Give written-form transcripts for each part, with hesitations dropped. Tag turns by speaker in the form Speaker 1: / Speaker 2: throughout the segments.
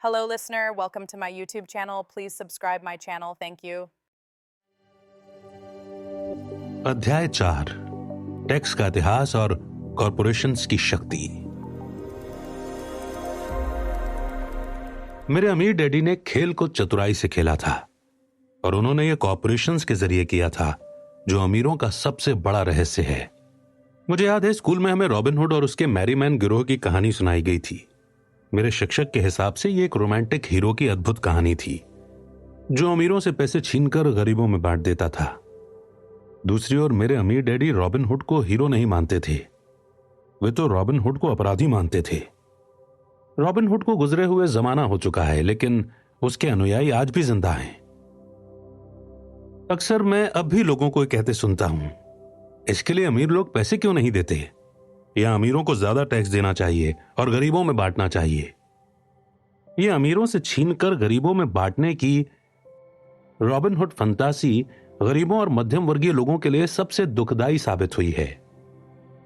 Speaker 1: Hello, listener. Welcome to my YouTube channel. Please subscribe my channel. Thank you.
Speaker 2: अध्याय 4 tax का इतिहास और corporations की शक्ति। मेरे अमीर डैडी ने खेल को चतुराई से खेला था और उन्होंने ये कॉरपोरेशंस के जरिए किया था, जो अमीरों का सबसे बड़ा रहस्य है। मुझे याद है स्कूल में हमें रॉबिन हुड और उसके मैरीमैन गिरोह की कहानी सुनाई गई थी। मेरे शिक्षक के हिसाब से ये एक रोमांटिक हीरो की अद्भुत कहानी थी, जो अमीरों से पैसे छीनकर गरीबों में बांट देता था। दूसरी ओर मेरे अमीर डैडी रॉबिन हुड को हीरो नहीं मानते थे, वे तो रॉबिन हुड को अपराधी मानते थे। रॉबिन हुड को गुजरे हुए जमाना हो चुका है, लेकिन उसके अनुयायी आज भी जिंदा हैं। अक्सर मैं अब भी लोगों को कहते सुनता हूं, इसके लिए अमीर लोग पैसे क्यों नहीं देते, या अमीरों को ज्यादा टैक्स देना चाहिए और गरीबों में बांटना चाहिए। यह अमीरों से छीनकर गरीबों में बांटने की रॉबिन हुड फंतासी गरीबों और मध्यम वर्गीय लोगों के लिए सबसे दुखदाई साबित हुई है।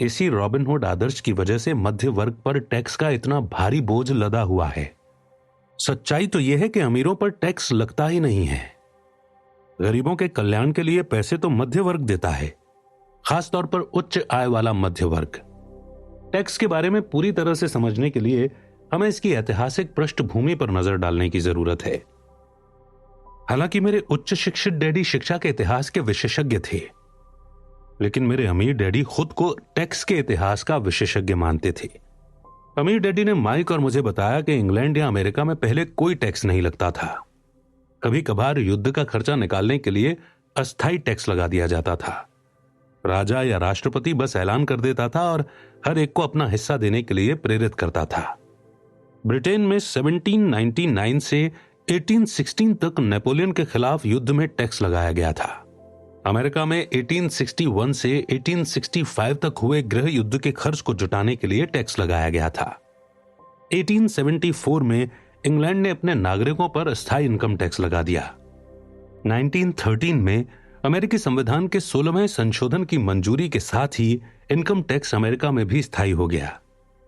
Speaker 2: इसी रॉबिन हुड आदर्श की वजह से मध्य वर्ग पर टैक्स का इतना भारी बोझ लदा हुआ है। सच्चाई तो यह है कि अमीरों पर टैक्स लगता ही नहीं है। गरीबों के कल्याण के लिए पैसे तो मध्य वर्ग देता है, खासतौर पर उच्च आय वाला मध्य वर्ग। टैक्स के बारे में पूरी तरह से समझने के लिए हमें इसकी ऐतिहासिक पृष्ठभूमि पर नजर डालने की जरूरत है। हालांकि मेरे उच्च शिक्षित डैडी शिक्षा के इतिहास के विशेषज्ञ थे, लेकिन मेरे अमीर डैडी खुद को टैक्स के इतिहास का विशेषज्ञ मानते थे। अमीर डैडी ने माइक और मुझे बताया कि इंग्लैंड या अमेरिका में पहले कोई टैक्स नहीं लगता था। कभी कभार युद्ध का खर्चा निकालने के लिए अस्थायी टैक्स लगा दिया जाता था। राजा या राष्ट्रपति बस ऐलान कर देता था और हर एक को अपना हिस्सा देने के लिए प्रेरित करता था। ब्रिटेन में 1799 से 1816 तक नेपोलियन के खिलाफ युद्ध में टैक्स लगाया गया था। अमेरिका में 1861 से 1865 तक हुए गृह युद्ध के खर्च को जुटाने के लिए टैक्स लगाया गया था। 1874 में इंग्लैंड ने अपने नागरिकों पर अस्थायी इनकम टैक्स लगा दिया। 1913 में अमेरिकी संविधान के 16वें संशोधन की मंजूरी के साथ ही इनकम टैक्स अमेरिका में भी स्थायी हो गया।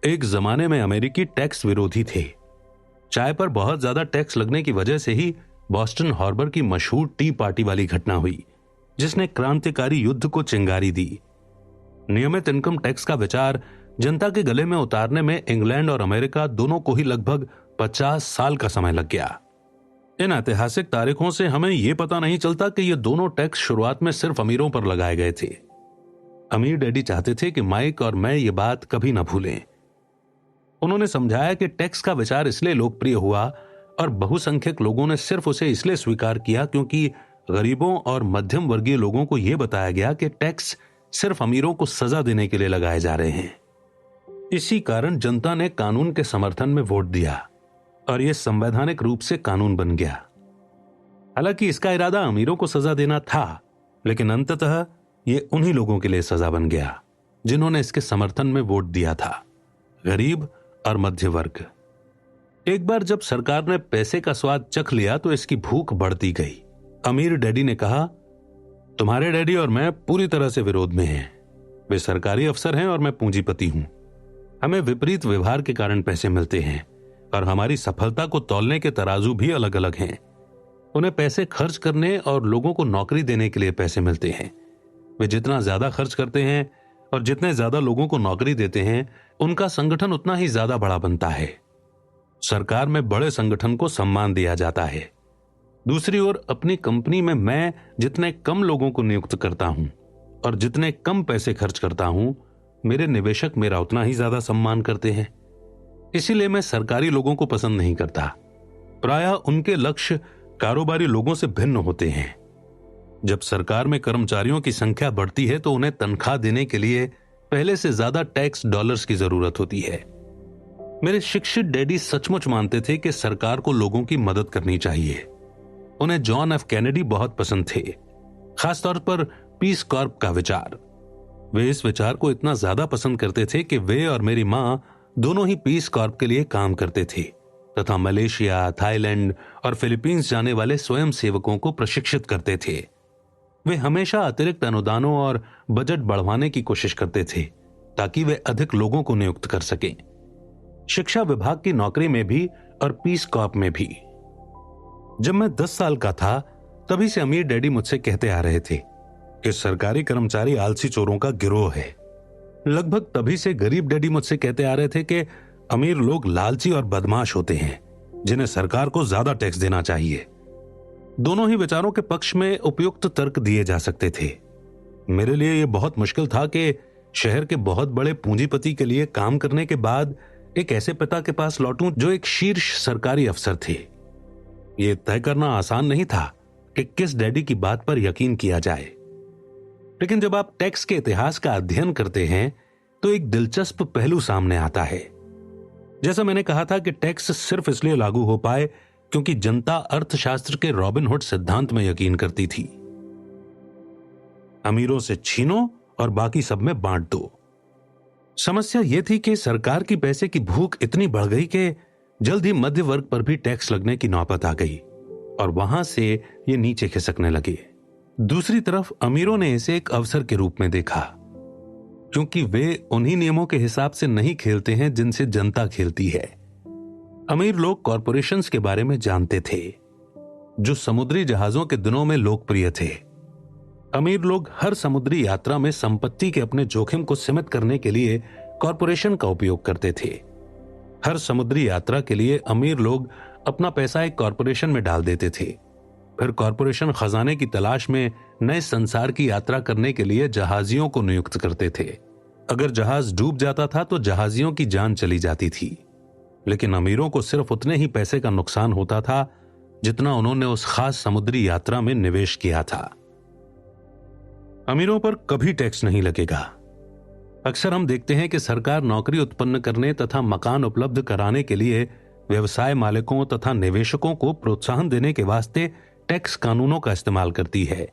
Speaker 2: एक जमाने में अमेरिकी टैक्स विरोधी थे। चाय पर बहुत ज्यादा टैक्स लगने की वजह से ही बॉस्टन हार्बर की मशहूर टी पार्टी वाली घटना हुई, जिसने क्रांतिकारी युद्ध को चिंगारी दी। नियमित इनकम टैक्स का विचार जनता के गले में उतारने में इंग्लैंड और अमेरिका दोनों को ही लगभग 50 साल का समय लग गया। इन ऐतिहासिक तारीखों से हमें यह पता नहीं चलता कि ये दोनों टैक्स शुरुआत में सिर्फ अमीरों पर लगाए गए थे। अमीर डैडी चाहते थे कि माइक और मैं ये बात कभी न भूलें। उन्होंने समझाया कि टैक्स का विचार इसलिए लोकप्रिय हुआ और बहुसंख्यक लोगों ने सिर्फ उसे इसलिए स्वीकार किया क्योंकि गरीबों और मध्यम वर्गीय लोगों को यह बताया गया कि टैक्स सिर्फ अमीरों को सजा देने के लिए लगाए जा रहे हैं। इसी कारण जनता ने कानून के समर्थन में वोट दिया और यह संवैधानिक रूप से कानून बन गया। हालांकि इसका इरादा अमीरों को सजा देना था, लेकिन अंततः यह उन्हीं लोगों के लिए सजा बन गया जिन्होंने इसके समर्थन में वोट दिया था, गरीब और मध्य वर्ग। एक बार जब सरकार ने पैसे का स्वाद चख लिया तो इसकी भूख बढ़ती गई। अमीर डैडी ने कहा, तुम्हारे डैडी और मैं पूरी तरह से विरोध में हैं। वे सरकारी अफसर हैं और मैं पूंजीपति हूं। हमें विपरीत व्यवहार के कारण पैसे मिलते हैं और हमारी सफलता को तौलने के तराजू भी अलग अलग हैं। उन्हें पैसे खर्च करने और लोगों को नौकरी देने के लिए पैसे मिलते हैं। वे जितना ज्यादा खर्च करते हैं और जितने ज्यादा लोगों को नौकरी देते हैं, उनका संगठन उतना ही ज्यादा बड़ा बनता है। सरकार में बड़े संगठन को सम्मान दिया जाता है। दूसरी ओर अपनी कंपनी में मैं जितने कम लोगों को नियुक्त करता हूं और जितने कम पैसे खर्च करता हूं, मेरे निवेशक मेरा उतना ही ज्यादा सम्मान करते हैं। इसीलिए मैं सरकारी लोगों को पसंद नहीं करता। प्रायः उनके लक्ष्य कारोबारी लोगों से भिन्न होते हैं। जब सरकार में कर्मचारियों की संख्या बढ़ती है तो उन्हें तनख्वाह देने के लिए पहले से ज्यादा टैक्स डॉलर्स की जरूरत होती है। मेरे शिक्षित डैडी सचमुच मानते थे कि सरकार को लोगों की मदद करनी चाहिए। उन्हें जॉन एफ कैनेडी बहुत पसंद थे, खासतौर पर पीस कॉर्प का विचार। वे इस विचार को इतना ज्यादा पसंद करते थे कि वे और मेरी मां दोनों ही पीस कॉर्प के लिए काम करते थे तथा मलेशिया, थाईलैंड और फिलीपींस जाने वाले स्वयं सेवकों को प्रशिक्षित करते थे। वे हमेशा अतिरिक्त अनुदानों और बजट बढ़वाने की कोशिश करते थे ताकि वे अधिक लोगों को नियुक्त कर सकें। शिक्षा विभाग की नौकरी में भी और पीस कॉर्प में भी। जब मैं 10 साल का था तभी से अमीर डैडी मुझसे कहते आ रहे थे कि सरकारी कर्मचारी आलसी चोरों का गिरोह है। लगभग तभी से गरीब डैडी मुझसे कहते आ रहे थे कि अमीर लोग लालची और बदमाश होते हैं जिन्हें सरकार को ज्यादा टैक्स देना चाहिए। दोनों ही विचारों के पक्ष में उपयुक्त तर्क दिए जा सकते थे। मेरे लिए यह बहुत मुश्किल था कि शहर के बहुत बड़े पूंजीपति के लिए काम करने के बाद एक ऐसे पिता के पास लौटूं जो एक शीर्ष सरकारी अफसर थे। यह तय करना आसान नहीं था कि किस डैडी की बात पर यकीन किया जाए। लेकिन जब आप टैक्स के इतिहास का अध्ययन करते हैं तो एक दिलचस्प पहलू सामने आता है। जैसा मैंने कहा था कि टैक्स सिर्फ इसलिए लागू हो पाए क्योंकि जनता अर्थशास्त्र के रॉबिनहुड सिद्धांत में यकीन करती थी। अमीरों से छीनो और बाकी सब में बांट दो। समस्या यह थी कि सरकार की पैसे की भूख इतनी बढ़ गई कि जल्द ही मध्य वर्ग पर भी टैक्स लगने की नौबत आ गई और वहां से ये नीचे खिसकने लगे। दूसरी तरफ अमीरों ने इसे एक अवसर के रूप में देखा, क्योंकि वे उन्हीं नियमों के हिसाब से नहीं खेलते हैं जिनसे जनता खेलती है। अमीर लोग कॉरपोरेशंस के बारे में जानते थे, जो समुद्री जहाजों के दिनों में लोकप्रिय थे। अमीर लोग हर समुद्री यात्रा में संपत्ति के अपने जोखिम को सीमित करने के लिए कॉरपोरेशन का उपयोग करते थे। हर समुद्री यात्रा के लिए अमीर लोग अपना पैसा एक कॉरपोरेशन में डाल देते थे। फिर कॉरपोरेशन खजाने की तलाश में नए संसार की यात्रा करने के लिए जहाजियों को नियुक्त करते थे। अगर जहाज डूब जाता था तो जहाजियों की जान चली जाती थी, लेकिन अमीरों को सिर्फ उतने ही पैसे का नुकसान होता था जितना उन्होंने उस खास समुद्री यात्रा में निवेश किया था। अमीरों पर कभी टैक्स नहीं लगेगा। अक्सर हम देखते हैं कि सरकार नौकरी उत्पन्न करने तथा मकान उपलब्ध कराने के लिए व्यवसाय मालिकों तथा निवेशकों को प्रोत्साहन देने के वास्ते टैक्स कानूनों का इस्तेमाल करती है।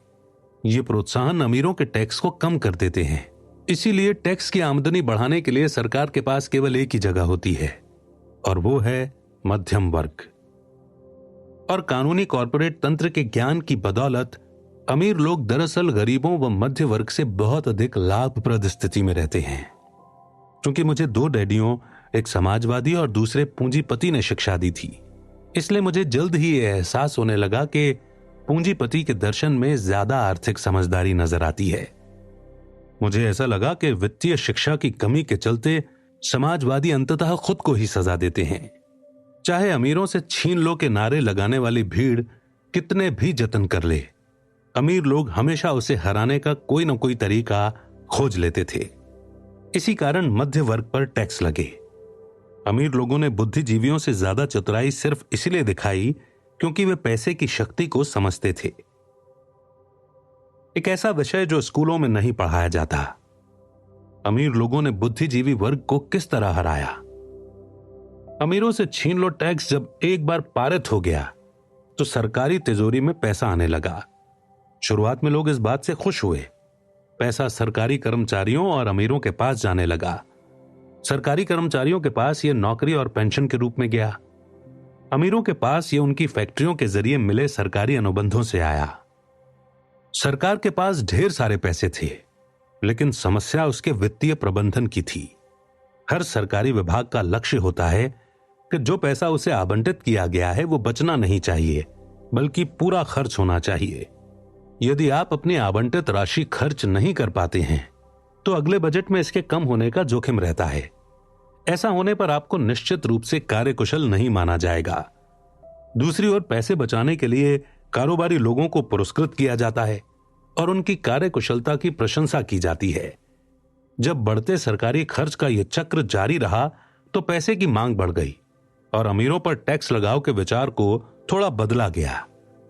Speaker 2: ये प्रोत्साहन अमीरों के टैक्स को कम कर देते हैं। इसीलिए टैक्स की आमदनी बढ़ाने के लिए सरकार के पास केवल एक ही जगह होती है, और वो है मध्यम वर्ग। और कानूनी कॉर्पोरेट तंत्र के ज्ञान की बदौलत अमीर लोग दरअसल गरीबों व मध्य वर्ग से बहुत अधिक लाभप्रद स्थिति में रहते हैं। क्योंकि मुझे 2 डैडियों, एक समाजवादी और दूसरे पूंजीपति ने शिक्षा दी थी, इसलिए मुझे जल्द ही यह एहसास होने लगा कि पूंजीपति के दर्शन में ज्यादा आर्थिक समझदारी नजर आती है। मुझे ऐसा लगा कि वित्तीय शिक्षा की कमी के चलते समाजवादी अंततः खुद को ही सजा देते हैं। चाहे अमीरों से छीन लो के नारे लगाने वाली भीड़ कितने भी जतन कर ले, अमीर लोग हमेशा उसे हराने का कोई न कोई तरीका खोज लेते थे। इसी कारण मध्य वर्ग पर टैक्स लगे। अमीर लोगों ने बुद्धिजीवियों से ज्यादा चतुराई सिर्फ इसलिए दिखाई क्योंकि वे पैसे की शक्ति को समझते थे। एक ऐसा विषय जो स्कूलों में नहीं पढ़ाया जाता। अमीर लोगों ने बुद्धिजीवी वर्ग को किस तरह हराया। अमीरों से छीन लो टैक्स जब एक बार पारित हो गया तो सरकारी तिजोरी में पैसा आने लगा। शुरुआत में लोग इस बात से खुश हुए। पैसा सरकारी कर्मचारियों और अमीरों के पास जाने लगा। सरकारी कर्मचारियों के पास यह नौकरी और पेंशन के रूप में गया। अमीरों के पास यह उनकी फैक्ट्रियों के जरिए मिले सरकारी अनुबंधों से आया। सरकार के पास ढेर सारे पैसे थे, लेकिन समस्या उसके वित्तीय प्रबंधन की थी। हर सरकारी विभाग का लक्ष्य होता है कि जो पैसा उसे आवंटित किया गया है वो बचना नहीं चाहिए, बल्कि पूरा खर्च होना चाहिए। यदि आप अपनी आवंटित राशि खर्च नहीं कर पाते हैं तो अगले बजट में इसके कम होने का जोखिम रहता है। ऐसा होने पर आपको निश्चित रूप से कार्यकुशल नहीं माना जाएगा। दूसरी ओर पैसे बचाने के लिए कारोबारी लोगों को पुरस्कृत किया जाता है और उनकी कार्यकुशलता की प्रशंसा की जाती है। जब बढ़ते सरकारी खर्च का यह चक्र जारी रहा तो पैसे की मांग बढ़ गई और अमीरों पर टैक्स लगाव के विचार को थोड़ा बदला गया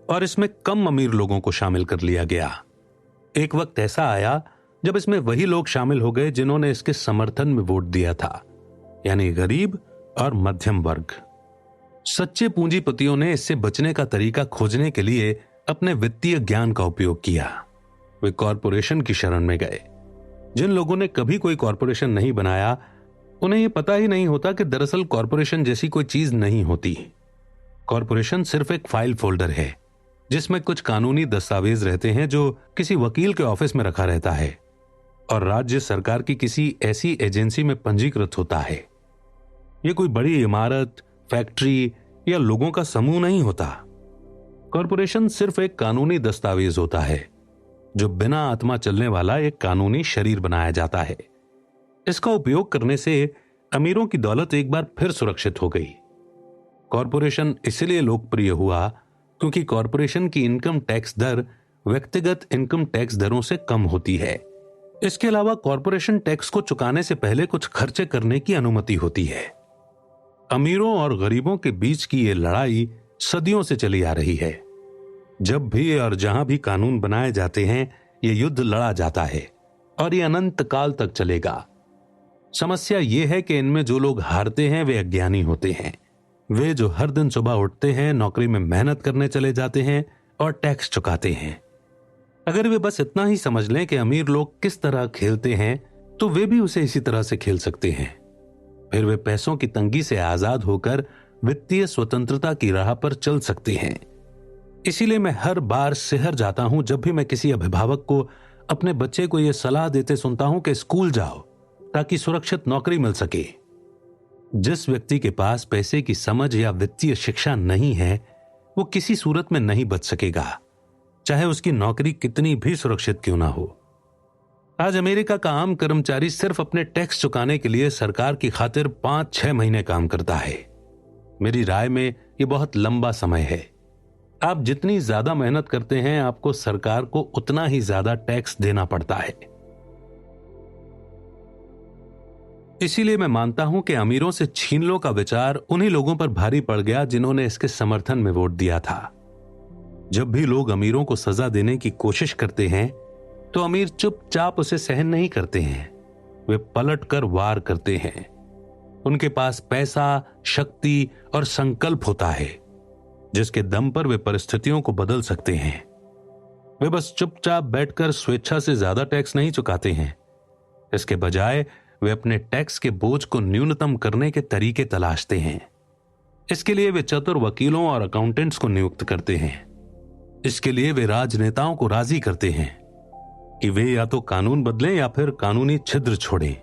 Speaker 2: और इसमें कम अमीर लोगों को शामिल कर लिया गया। एक वक्त ऐसा आया जब इसमें वही लोग शामिल हो गए जिन्होंने इसके समर्थन में वोट दिया था, यानी गरीब और मध्यम वर्ग। सच्चे पूंजीपतियों ने इससे बचने का तरीका खोजने के लिए अपने वित्तीय ज्ञान का उपयोग किया। वे कॉरपोरेशन की शरण में गए। जिन लोगों ने कभी कोई कॉरपोरेशन नहीं बनाया, उन्हें यह पता ही नहीं होता कि दरअसल कॉरपोरेशन जैसी कोई चीज नहीं होती। कॉरपोरेशन सिर्फ एक फाइल फोल्डर है जिसमें कुछ कानूनी दस्तावेज रहते हैं जो किसी वकील के ऑफिस में रखा रहता है और राज्य सरकार की किसी ऐसी एजेंसी में पंजीकृत होता है। यह कोई बड़ी इमारत, फैक्ट्री या लोगों का समूह नहीं होता। कॉरपोरेशन सिर्फ एक कानूनी दस्तावेज होता है जो बिना आत्मा चलने वाला एक कानूनी शरीर बनाया जाता है। इसका उपयोग करने से अमीरों की दौलत एक बार फिर सुरक्षित हो गई। कॉरपोरेशन इसलिए लोकप्रिय हुआ क्योंकि कॉरपोरेशन की इनकम टैक्स दर व्यक्तिगत इनकम टैक्स दरों से कम होती है। इसके अलावा कॉरपोरेशन टैक्स को चुकाने से पहले कुछ खर्चे करने की अनुमति होती है। अमीरों और गरीबों के बीच की यह लड़ाई सदियों से चली आ रही है। जब भी और जहां भी कानून बनाए जाते हैं, यह युद्ध लड़ा जाता है और यह अनंत काल तक चलेगा। समस्या यह है कि इनमें जो लोग हारते हैं वे अज्ञानी होते हैं। वे जो हर दिन सुबह उठते हैं, नौकरी में मेहनत करने चले जाते हैं और टैक्स चुकाते हैं। अगर वे बस इतना ही समझ लें कि अमीर लोग किस तरह खेलते हैं, तो वे भी उसे इसी तरह से खेल सकते हैं। फिर वे पैसों की तंगी से आजाद होकर वित्तीय स्वतंत्रता की राह पर चल सकते हैं। इसीलिए मैं हर बार सिहर जाता हूं जब भी मैं किसी अभिभावक को अपने बच्चे को यह सलाह देते सुनता हूं कि स्कूल जाओ ताकि सुरक्षित नौकरी मिल सके। जिस व्यक्ति के पास पैसे की समझ या वित्तीय शिक्षा नहीं है, वो किसी सूरत में नहीं बच सकेगा, चाहे उसकी नौकरी कितनी भी सुरक्षित क्यों ना हो। आज अमेरिका का आम कर्मचारी सिर्फ अपने टैक्स चुकाने के लिए सरकार की खातिर 5-6 महीने काम करता है। मेरी राय में यह बहुत लंबा समय है। आप जितनी ज्यादा मेहनत करते हैं, आपको सरकार को उतना ही ज्यादा टैक्स देना पड़ता है। इसीलिए मैं मानता हूं कि अमीरों से छीन लो का विचार उन्हीं लोगों पर भारी पड़ गया जिन्होंने इसके समर्थन में वोट दिया था। जब भी लोग अमीरों को सजा देने की कोशिश करते हैं, तो अमीर चुपचाप उसे सहन नहीं करते हैं। वे पलटकर वार करते हैं। उनके पास पैसा, शक्ति और संकल्प होता है जिसके दम पर वे परिस्थितियों को बदल सकते हैं। वे बस चुपचाप बैठकर स्वेच्छा से ज्यादा टैक्स नहीं चुकाते हैं। इसके बजाय वे अपने टैक्स के बोझ को न्यूनतम करने के तरीके तलाशते हैं। इसके लिए वे चतुर वकीलों और अकाउंटेंट्स को नियुक्त करते हैं। इसके लिए वे राजनेताओं को राजी करते हैं कि वे या तो कानून बदलें या फिर कानूनी छिद्र छोड़ें।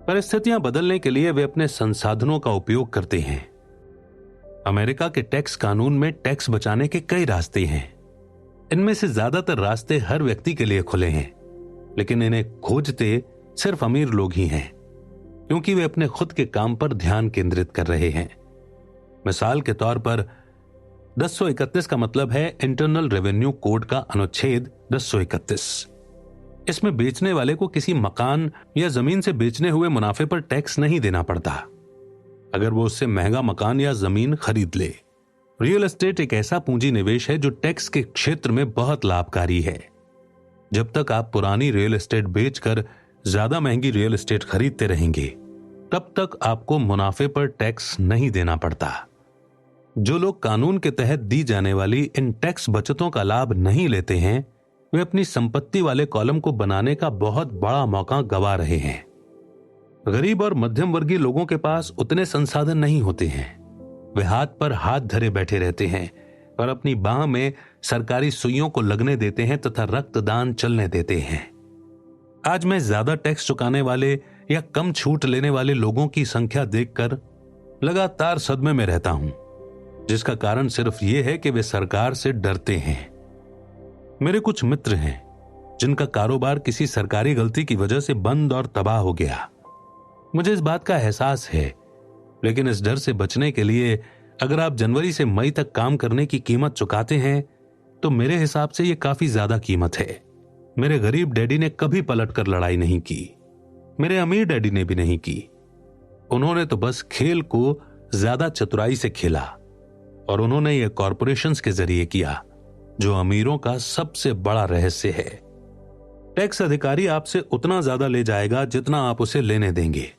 Speaker 2: परिस्थितियां बदलने के लिए वे अपने संसाधनों का उपयोग करते हैं। अमेरिका के टैक्स कानून में टैक्स बचाने के कई रास्ते हैं। इनमें से ज्यादातर रास्ते हर व्यक्ति के लिए खुले हैं, लेकिन इन्हें खोजते सिर्फ अमीर लोग ही हैं, क्योंकि वे अपने खुद के काम पर ध्यान केंद्रित कर रहे हैं। मिसाल के तौर पर 1031 का मतलब है इंटरनल रेवेन्यू कोड का अनुच्छेद 1031। इसमें बेचने वाले को किसी मकान या जमीन से बेचने हुए मुनाफे पर टैक्स नहीं देना पड़ता, अगर वो उससे महंगा मकान या जमीन खरीद ले। रियल एस्टेट एक ऐसा पूंजी निवेश है जो टैक्स के क्षेत्र में बहुत लाभकारी है। जब तक आप पुरानी रियल एस्टेट बेचकर ज्यादा महंगी रियल एस्टेट खरीदते रहेंगे, तब तक आपको मुनाफे पर टैक्स नहीं देना पड़ता। जो लोग कानून के तहत दी जाने वाली इन टैक्स बचतों का लाभ नहीं लेते हैं, वे अपनी संपत्ति वाले कॉलम को बनाने का बहुत बड़ा मौका गंवा रहे हैं। गरीब और मध्यम वर्गीय लोगों के पास उतने संसाधन नहीं होते हैं। वे हाथ पर हाथ धरे बैठे रहते हैं और अपनी बाह में सरकारी सुइयों को लगने देते हैं तथा रक्तदान चलने देते हैं। आज मैं ज्यादा टैक्स चुकाने वाले या कम छूट लेने वाले लोगों की संख्या देखकर लगातार सदमे में रहता हूं, जिसका कारण सिर्फ यह है कि वे सरकार से डरते हैं। मेरे कुछ मित्र हैं जिनका कारोबार किसी सरकारी गलती की वजह से बंद और तबाह हो गया। मुझे इस बात का एहसास है, लेकिन इस डर से बचने के लिए अगर आप जनवरी से मई तक काम करने की कीमत चुकाते हैं, तो मेरे हिसाब से यह काफी ज्यादा कीमत है। मेरे गरीब डैडी ने कभी पलटकर लड़ाई नहीं की, मेरे अमीर डैडी ने भी नहीं की। उन्होंने तो बस खेल को ज्यादा चतुराई से खेला, और उन्होंने यह कॉरपोरेशंस के जरिए किया, जो अमीरों का सबसे बड़ा रहस्य है। टैक्स अधिकारी आपसे उतना ज्यादा ले जाएगा जितना आप उसे लेने देंगे।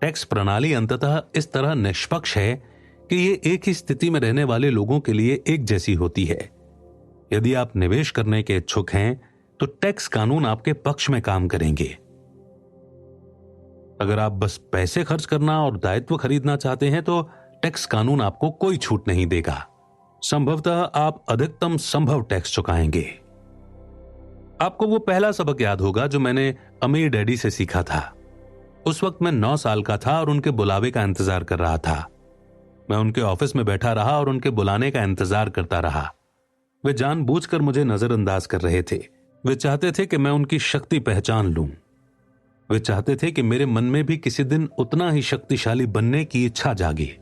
Speaker 2: टैक्स प्रणाली अंततः इस तरह निष्पक्ष है कि ये एक ही स्थिति में रहने वाले लोगों के लिए एक जैसी होती है। यदि आप निवेश करने के इच्छुक हैं, तो टैक्स कानून आपके पक्ष में काम करेंगे। अगर आप बस पैसे खर्च करना और दायित्व खरीदना चाहते हैं, तो टैक्स कानून आपको कोई छूट नहीं देगा। संभवतः आप अधिकतम संभव टैक्स चुकाएंगे। आपको वो पहला सबक याद होगा जो मैंने अमीर डैडी से सीखा था। उस वक्त मैं 9 साल का था और उनके बुलावे का इंतजार कर रहा था। मैं उनके ऑफिस में बैठा रहा और उनके बुलाने का इंतजार करता रहा। वे जानबूझकर मुझे नजरअंदाज कर रहे थे। वे चाहते थे कि मैं उनकी शक्ति पहचान लूं। वे चाहते थे कि मेरे मन में भी किसी दिन उतना ही शक्तिशाली बनने की इच्छा जागे।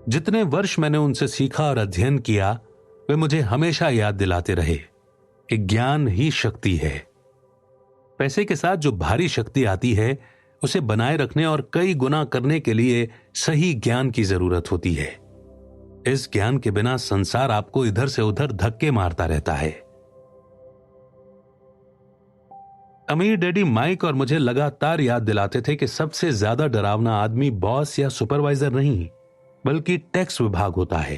Speaker 2: जितने वर्ष मैंने उनसे सीखा और अध्ययन किया, वे मुझे हमेशा याद दिलाते रहे कि ज्ञान ही शक्ति है। पैसे के साथ जो भारी शक्ति आती है, उसे बनाए रखने और कई गुना करने के लिए सही ज्ञान की जरूरत होती है। इस ज्ञान के बिना संसार आपको इधर से उधर धक्के मारता रहता है। अमीर डैडी माइक और मुझे लगातार याद दिलाते थे कि सबसे ज्यादा डरावना आदमी बॉस या सुपरवाइजर नहीं, बल्कि टैक्स विभाग होता है।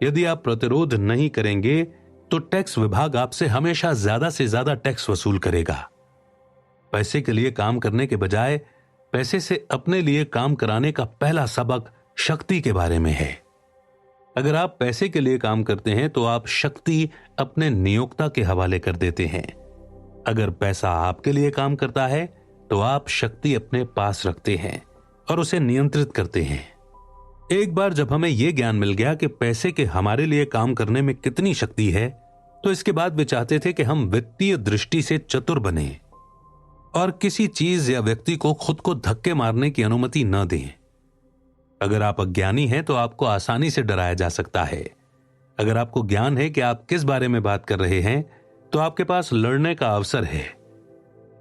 Speaker 2: यदि आप प्रतिरोध नहीं करेंगे तो टैक्स विभाग आपसे हमेशा ज्यादा से ज्यादा टैक्स वसूल करेगा। पैसे के लिए काम करने के बजाय पैसे से अपने लिए काम कराने का पहला सबक शक्ति के बारे में है। अगर आप पैसे के लिए काम करते हैं तो आप शक्ति अपने नियोक्ता के हवाले कर देते हैं। अगर पैसा आपके लिए काम करता है तो आप शक्ति अपने पास रखते हैं और उसे नियंत्रित करते हैं। एक बार जब हमें यह ज्ञान मिल गया कि पैसे के हमारे लिए काम करने में कितनी शक्ति है, तो इसके बाद वे चाहते थे कि हम वित्तीय दृष्टि से चतुर बने और किसी चीज या व्यक्ति को खुद को धक्के मारने की अनुमति न दें। अगर आप अज्ञानी हैं तो आपको आसानी से डराया जा सकता है। अगर आपको ज्ञान है कि आप किस बारे में बात कर रहे हैं, तो आपके पास लड़ने का अवसर है।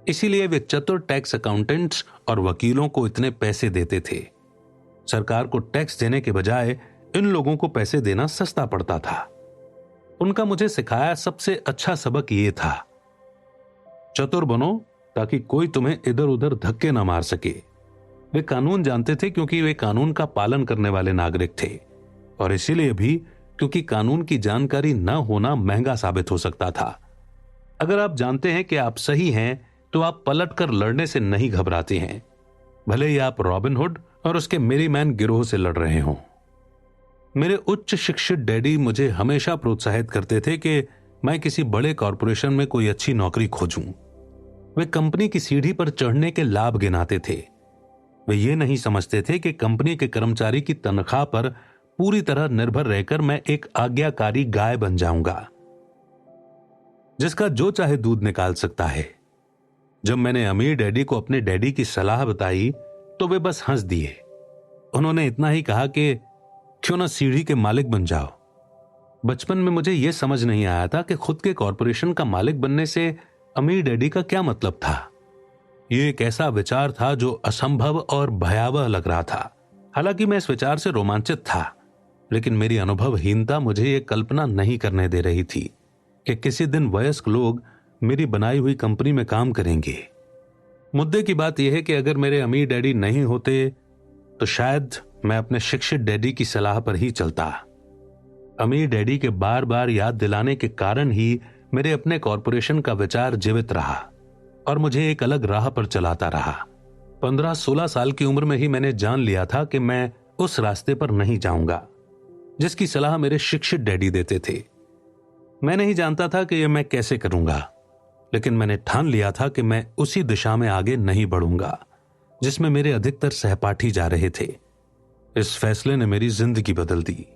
Speaker 2: इसीलिए वे चतुर टैक्स अकाउंटेंट्स और वकीलों को इतने पैसे देते थे। सरकार को टैक्स देने के बजाय इन लोगों को पैसे देना सस्ता पड़ता था। उनका मुझे सिखाया सबसे अच्छा सबक यह था, चतुर बनो ताकि कोई तुम्हें इधर उधर धक्के ना मार सके। वे कानून जानते थे क्योंकि वे कानून का पालन करने वाले नागरिक थे, और इसीलिए भी क्योंकि कानून की जानकारी न होना महंगा साबित हो सकता था। अगर आप जानते हैं कि आप सही हैं, तो आप पलटकर लड़ने से नहीं घबराते हैं, भले ही आप रॉबिन हुड और उसके मेरी मैन गिरोह से लड़ रहे हों। मेरे उच्च शिक्षित डैडी मुझे हमेशा प्रोत्साहित करते थे कि मैं किसी बड़े कॉरपोरेशन में कोई अच्छी नौकरी खोजूं। वे कंपनी की सीढ़ी पर चढ़ने के लाभ गिनाते थे। वे ये नहीं समझते थे कि कंपनी के कर्मचारी की तनख्वाह पर पूरी तरह निर्भर रहकर मैं एक आज्ञाकारी गाय बन जाऊंगा जिसका जो चाहे दूध निकाल सकता है। जब मैंने अमीर डैडी को अपने डैडी की सलाह बताई तो वे बस हंस दिए। उन्होंने इतना ही कहा कि क्यों ना सीढ़ी के मालिक बन जाओ। बचपन में मुझे यह समझ नहीं आया था कि खुद के कॉरपोरेशन का मालिक बनने से अमीर डैडी का क्या मतलब था। यह एक ऐसा विचार था जो असंभव और भयावह लग रहा था। हालांकि मैं इस विचार से रोमांचित था, लेकिन मेरी अनुभवहीनता मुझे यह कल्पना नहीं करने दे रही थी कि किसी दिन वयस्क लोग मेरी बनाई हुई कंपनी में काम करेंगे। मुद्दे की बात यह है कि अगर मेरे अमीर डैडी नहीं होते तो शायद मैं अपने शिक्षित डैडी की सलाह पर ही चलता। अमीर डैडी के बार बार याद दिलाने के कारण ही मेरे अपने कॉरपोरेशन का विचार जीवित रहा और मुझे एक अलग राह पर चलाता रहा। 15-16 साल की उम्र में ही मैंने जान लिया था कि मैं उस रास्ते पर नहीं जाऊंगा जिसकी सलाह मेरे शिक्षित डैडी देते थे। मैं नहीं जानता था कि यह मैं कैसे करूंगा, लेकिन मैंने ठान लिया था कि मैं उसी दिशा में आगे नहीं बढ़ूंगा जिसमें मेरे अधिकतर सहपाठी जा रहे थे। इस फैसले ने मेरी जिंदगी बदल दी।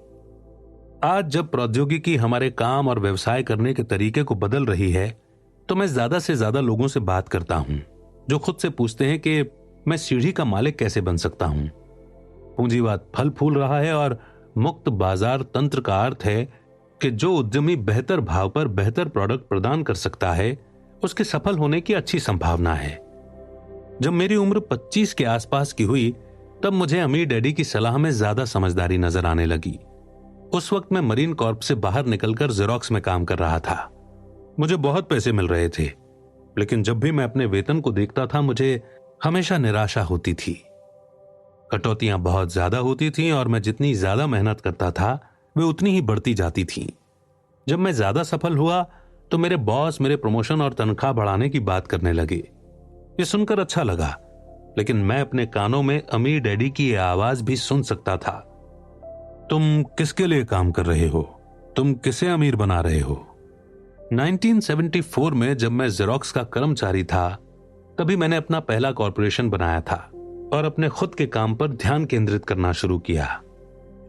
Speaker 2: आज जब प्रौद्योगिकी हमारे काम और व्यवसाय करने के तरीके को बदल रही है, तो मैं ज्यादा से ज्यादा लोगों से बात करता हूं जो खुद से पूछते हैं कि मैं सीढ़ी का मालिक कैसे बन सकता हूं। पूंजीवाद फल फूल रहा है और मुक्त बाजार तंत्र का अर्थ है कि जो उद्यमी बेहतर भाव पर बेहतर प्रोडक्ट प्रदान कर सकता है, उसके सफल होने की अच्छी संभावना है। जब मेरी उम्र 25 के आसपास की हुई, तब मुझे अमीर डैडी की सलाह में ज्यादा समझदारी नजर आने लगी। उस वक्त मैं मरीन कॉर्प से बाहर निकलकर जेरोक्स में काम कर रहा था। मुझे बहुत पैसे मिल रहे थे, लेकिन जब भी मैं अपने वेतन को देखता था मुझे हमेशा निराशा होती थी। कटौतियां बहुत ज्यादा होती थीं और मैं जितनी ज्यादा मेहनत करता था वे उतनी ही बढ़ती जाती थीं। जब मैं ज्यादा सफल हुआ तो मेरे बॉस मेरे प्रमोशन और तनख्वाह बढ़ाने की बात करने लगे। ये सुनकर अच्छा लगा, लेकिन मैं अपने कानों में अमीर डैडी की ये आवाज भी सुन सकता था। तुम किसके लिए काम कर रहे हो? तुम किसे अमीर बना रहे हो? 1974 में जब मैं जेरोक्स का कर्मचारी था, तभी मैंने अपना पहला कॉरपोरेशन बनाया था और अपने खुद के काम पर ध्यान केंद्रित करना शुरू किया।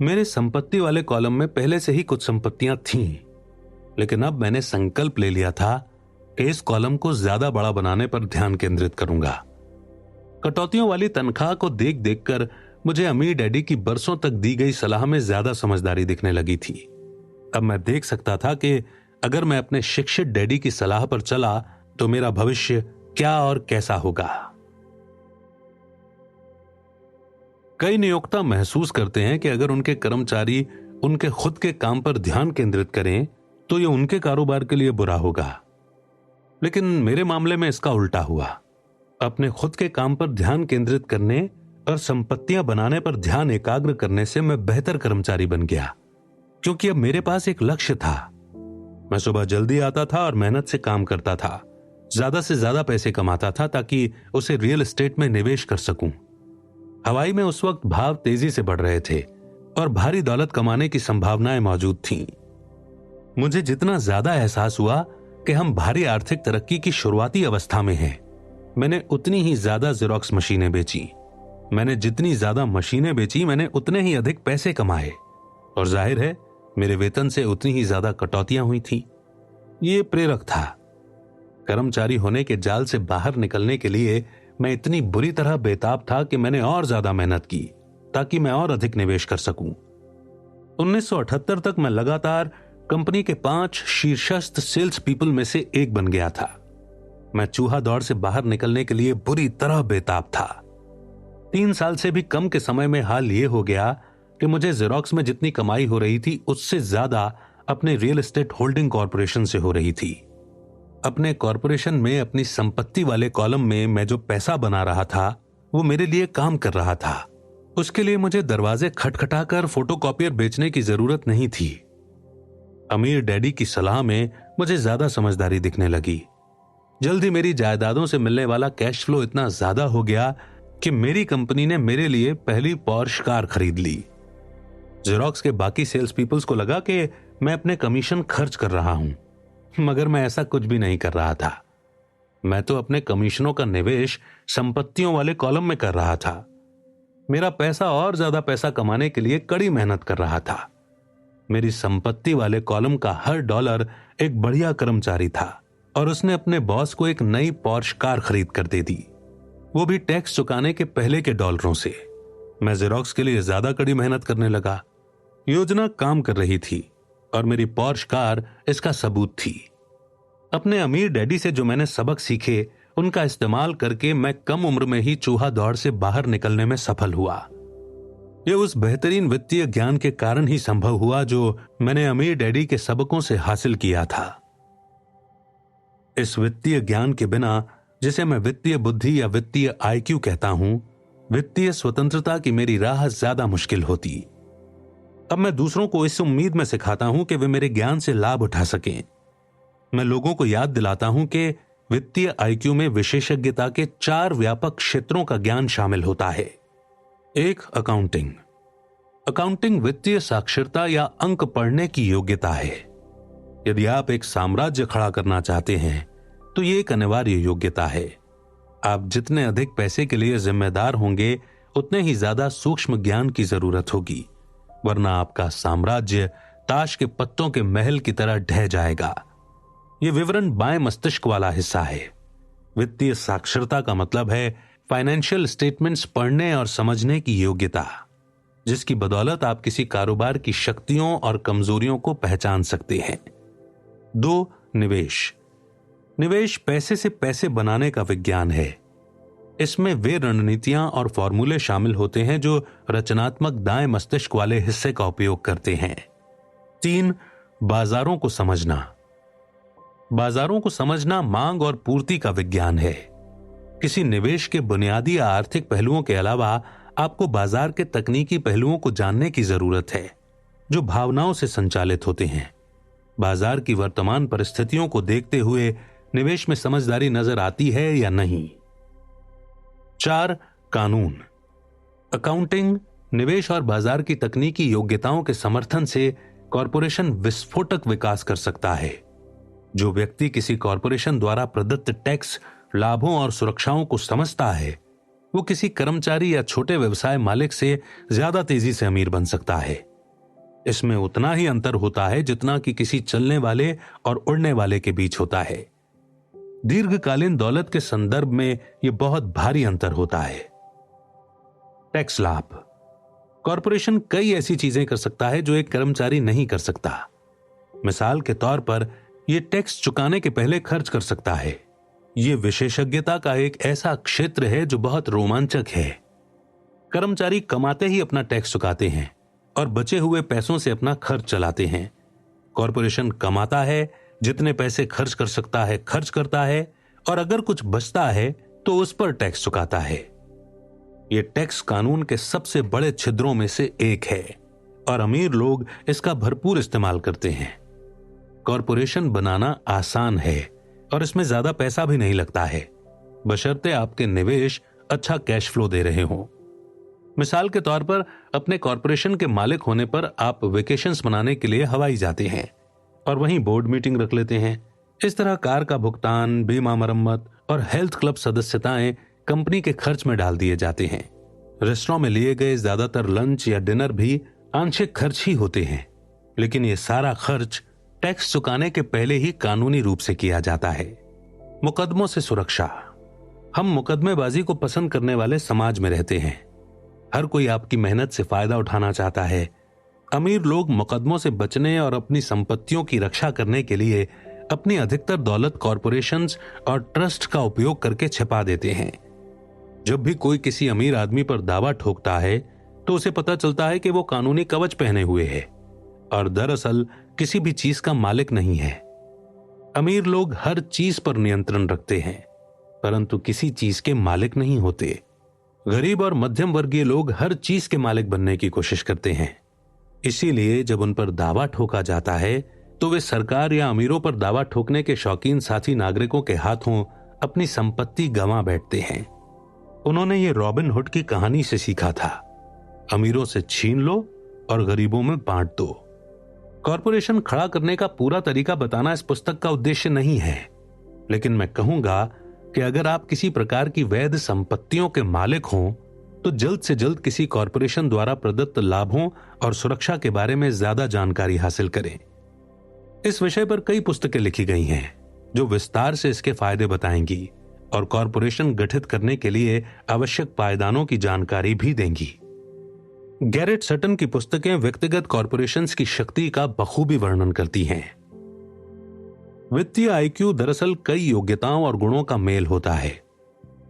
Speaker 2: मेरे संपत्ति वाले कॉलम में पहले से ही कुछ संपत्तियां थीं, लेकिन अब मैंने संकल्प ले लिया था कि इस कॉलम को ज्यादा बड़ा बनाने पर ध्यान केंद्रित करूंगा। कटौतियों वाली तनख्वाह को देख देखकर मुझे अमीर डैडी की बरसों तक दी गई सलाह में ज्यादा समझदारी दिखने लगी थी। अब मैं देख सकता था कि अगर मैं अपने शिक्षित डैडी की सलाह पर चला तो मेरा भविष्य क्या और कैसा होगा। कई नियोक्ता महसूस करते हैं कि अगर उनके कर्मचारी उनके खुद के काम पर ध्यान केंद्रित करें तो यह उनके कारोबार के लिए बुरा होगा, लेकिन मेरे मामले में इसका उल्टा हुआ। अपने खुद के काम पर ध्यान केंद्रित करने और संपत्तियां बनाने पर ध्यान एकाग्र करने से मैं बेहतर कर्मचारी बन गया, क्योंकि अब मेरे पास एक लक्ष्य था। मैं सुबह जल्दी आता था और मेहनत से काम करता था, ज्यादा से ज्यादा पैसे कमाता था ताकि उसे रियल एस्टेट में निवेश कर सकूं। हवाई में उस वक्त भाव तेजी से बढ़ रहे थे और भारी दौलत कमाने की संभावनाएं मौजूद थीं। मुझे जितना ज्यादा एहसास हुआ कि हम भारी आर्थिक तरक्की की शुरुआती अवस्था में हैं, मैंने उतनी ही ज्यादा जेरोक्स मशीनें बेची। मैंने जितनी ज्यादा मशीनें बेची, मैंने उतने ही अधिक पैसे कमाए और जाहिर है मेरे वेतन से उतनी ही ज्यादा कटौतियां हुई थी। ये प्रेरक था। कर्मचारी होने के जाल से बाहर निकलने के लिए मैं इतनी बुरी तरह बेताब था कि मैंने और ज्यादा मेहनत की ताकि मैं और अधिक निवेश कर सकूं। 1978 तक मैं लगातार कंपनी के 5 शीर्षस्थ सेल्स पीपल में से एक बन गया था। मैं चूहा दौड़ से बाहर निकलने के लिए बुरी तरह बेताब था। 3 साल से भी कम के समय में हाल यह हो गया कि मुझे जेरोक्स में जितनी कमाई हो रही थी उससे ज्यादा अपने रियल एस्टेट होल्डिंग कॉर्पोरेशन से हो रही थी। अपने कॉर्पोरेशन में अपनी संपत्ति वाले कॉलम में मैं जो पैसा बना रहा था वो मेरे लिए काम कर रहा था। उसके लिए मुझे दरवाजे खटखटाकर फोटोकॉपियर बेचने की जरूरत नहीं थी। अमीर डैडी की सलाह में मुझे ज्यादा समझदारी दिखने लगी। जल्दी मेरी जायदादों से मिलने वाला कैश फ्लो इतना ज्यादा हो गया कि मेरी कंपनी ने मेरे लिए पहली पॉर्श कार खरीद ली। जेरोक्स के बाकी सेल्स पीपल्स को लगा कि मैं अपने कमीशन खर्च कर रहा हूं, मगर मैं ऐसा कुछ भी नहीं कर रहा था। मैं तो अपने कमीशनों का निवेश संपत्तियों वाले कॉलम में कर रहा था। मेरा पैसा और ज्यादा पैसा कमाने के लिए कड़ी मेहनत कर रहा था। मेरी संपत्ति वाले कॉलम का हर डॉलर एक बढ़िया कर्मचारी था और उसने अपने बॉस को एक नई पॉर्श कार खरीद कर दे दी, वो भी टैक्स चुकाने के पहले के डॉलरों से। मैं जेरोक्स के लिए ज्यादा कड़ी मेहनत करने लगा। योजना काम कर रही थी और मेरी पॉर्श कार इसका सबूत थी। अपने अमीर डैडी से जो मैंने सबक सीखे उनका इस्तेमाल करके मैं कम उम्र में ही चूहा दौड़ से बाहर निकलने में सफल हुआ। यह उस बेहतरीन वित्तीय ज्ञान के कारण ही संभव हुआ जो मैंने अमीर डैडी के सबकों से हासिल किया था। इस वित्तीय ज्ञान के बिना, जिसे मैं वित्तीय बुद्धि या वित्तीय IQ कहता हूं, वित्तीय स्वतंत्रता की मेरी राह ज्यादा मुश्किल होती। अब मैं दूसरों को इस उम्मीद में सिखाता हूं कि वे मेरे ज्ञान से लाभ उठा सकें। मैं लोगों को याद दिलाता हूं कि वित्तीय IQ में विशेषज्ञता के 4 व्यापक क्षेत्रों का ज्ञान शामिल होता है। 1. अकाउंटिंग। अकाउंटिंग वित्तीय साक्षरता या अंक पढ़ने की योग्यता है। यदि आप एक साम्राज्य खड़ा करना चाहते हैं तो यह एक अनिवार्य योग्यता है। आप जितने अधिक पैसे के लिए जिम्मेदार होंगे उतने ही ज्यादा सूक्ष्म ज्ञान की जरूरत होगी, वरना आपका साम्राज्य ताश के पत्तों के महल की तरह ढह जाएगा। यह विवरण बाएं मस्तिष्क वाला हिस्सा है। वित्तीय साक्षरता का मतलब है फाइनेंशियल स्टेटमेंट्स पढ़ने और समझने की योग्यता, जिसकी बदौलत आप किसी कारोबार की शक्तियों और कमजोरियों को पहचान सकते हैं। 2. निवेश। निवेश पैसे से पैसे बनाने का विज्ञान है। इसमें वे रणनीतियां और फॉर्मूले शामिल होते हैं जो रचनात्मक दाएं मस्तिष्क वाले हिस्से का उपयोग करते हैं। 3. बाजारों को समझना। बाजारों को समझना मांग और पूर्ति का विज्ञान है। किसी निवेश के बुनियादी या आर्थिक पहलुओं के अलावा आपको बाजार के तकनीकी पहलुओं को जानने की जरूरत है, जो भावनाओं से संचालित होते हैं। बाजार की वर्तमान परिस्थितियों को देखते हुए निवेश में समझदारी नजर आती है या नहीं। 4. कानून। अकाउंटिंग, निवेश और बाजार की तकनीकी योग्यताओं के समर्थन से कॉरपोरेशन विस्फोटक विकास कर सकता है। जो व्यक्ति किसी कॉरपोरेशन द्वारा प्रदत्त टैक्स, लाभों और सुरक्षाओं को समझता है, वो किसी कर्मचारी या छोटे व्यवसाय मालिक से ज्यादा तेजी से अमीर बन सकता है। इसमें उतना ही अंतर होता है जितना कि किसी चलने वाले और उड़ने वाले के बीच होता है। दीर्घकालीन दौलत के संदर्भ में यह बहुत भारी अंतर होता है। टैक्स लाभ। कॉरपोरेशन कई ऐसी चीजें कर सकता है जो एक कर्मचारी नहीं कर सकता। मिसाल के तौर पर यह टैक्स चुकाने के पहले खर्च कर सकता है। यह विशेषज्ञता का एक ऐसा क्षेत्र है जो बहुत रोमांचक है। कर्मचारी कमाते ही अपना टैक्स चुकाते हैं और बचे हुए पैसों से अपना खर्च चलाते हैं। कॉरपोरेशन कमाता है, जितने पैसे खर्च कर सकता है खर्च करता है, और अगर कुछ बचता है तो उस पर टैक्स चुकाता है। यह टैक्स कानून के सबसे बड़े छिद्रों में से एक है और अमीर लोग इसका भरपूर इस्तेमाल करते हैं। कॉरपोरेशन बनाना आसान है और इसमें ज्यादा पैसा भी नहीं लगता है, बशर्ते आपके निवेश अच्छा कैश फ्लो दे रहे हों। मिसाल के तौर पर अपने कॉरपोरेशन के मालिक होने पर आप वेकेशंस मनाने के लिए हवाई जाते हैं और वहीं बोर्ड मीटिंग रख लेते हैं। इस तरह कार का भुगतान, बीमा मरम्मत और हेल्थ क्लब सदस्यताएं कंपनी के खर्च में डाल दिए जाते हैं। रेस्टोरेंट में लिए गए ज्यादातर लंच या डिनर भी आंशिक खर्च ही होते हैं, लेकिन यह सारा खर्च टैक्स चुकाने के पहले ही कानूनी रूप से किया जाता है। मुकदमों से सुरक्षा। हम मुकदमेबाजी को पसंद करने वाले समाज में रहते हैं। हर कोई आपकी मेहनत से फायदा उठाना चाहता है। अमीर लोग मुकदमों से बचने और अपनी संपत्तियों की रक्षा करने के लिए अपनी अधिकतर दौलत कॉरपोरेशंस और ट्रस्ट का उपयोग करके छिपा देते हैं। जब भी कोई किसी अमीर आदमी पर दावा ठोकता है तो उसे पता चलता है कि वो कानूनी कवच पहने हुए है और दरअसल किसी भी चीज का मालिक नहीं है। अमीर लोग हर चीज पर नियंत्रण रखते हैं, परंतु किसी चीज के मालिक नहीं होते। गरीब और मध्यम वर्गीय लोग हर चीज के मालिक बनने की कोशिश करते हैं। इसीलिए जब उन पर दावा ठोका जाता है तो वे सरकार या अमीरों पर दावा ठोकने के शौकीन साथी नागरिकों के हाथों अपनी संपत्ति गंवा बैठते हैं। उन्होंने ये रॉबिन हुड की कहानी से सीखा था, अमीरों से छीन लो और गरीबों में बांट दो। कॉरपोरेशन खड़ा करने का पूरा तरीका बताना इस पुस्तक का उद्देश्य नहीं है, लेकिन मैं कहूंगा कि अगर आप किसी प्रकार की वैध संपत्तियों के मालिक हों तो जल्द से जल्द किसी कॉरपोरेशन द्वारा प्रदत्त लाभों और सुरक्षा के बारे में ज्यादा जानकारी हासिल करें। इस विषय पर कई पुस्तकें लिखी गई हैं जो विस्तार से इसके फायदे बताएंगी और कॉरपोरेशन गठित करने के लिए आवश्यक पायदानों की जानकारी भी देंगी। गैरेट सटन की पुस्तकें व्यक्तिगत कॉरपोरेशंस की शक्ति का बखूबी वर्णन करती हैं। वित्तीय आईक्यू दरअसल कई योग्यताओं और गुणों का मेल होता है।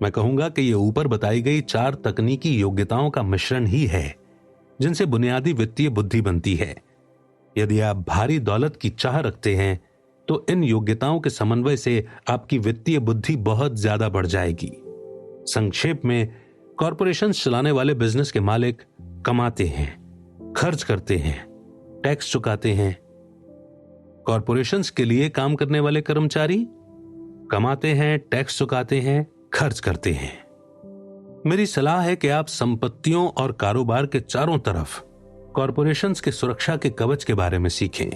Speaker 2: मैं कहूंगा कि यह ऊपर बताई गई 4 तकनीकी योग्यताओं का मिश्रण ही है जिनसे बुनियादी वित्तीय बुद्धि बनती है। यदि आप भारी दौलत की चाह रखते हैं तो इन योग्यताओं के समन्वय से आपकी वित्तीय बुद्धि बहुत ज्यादा बढ़ जाएगी। संक्षेप में, कॉरपोरेशन चलाने वाले बिजनेस के मालिक कमाते हैं, खर्च करते हैं, टैक्स चुकाते हैं। कॉरपोरेशंस के लिए काम करने वाले कर्मचारी कमाते हैं, टैक्स चुकाते हैं, खर्च करते हैं। मेरी सलाह है कि आप संपत्तियों और कारोबार के चारों तरफ कॉरपोरेशंस के सुरक्षा के कवच के बारे में सीखें।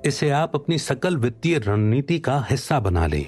Speaker 2: इसे आप अपनी सकल वित्तीय रणनीति का हिस्सा बना लें।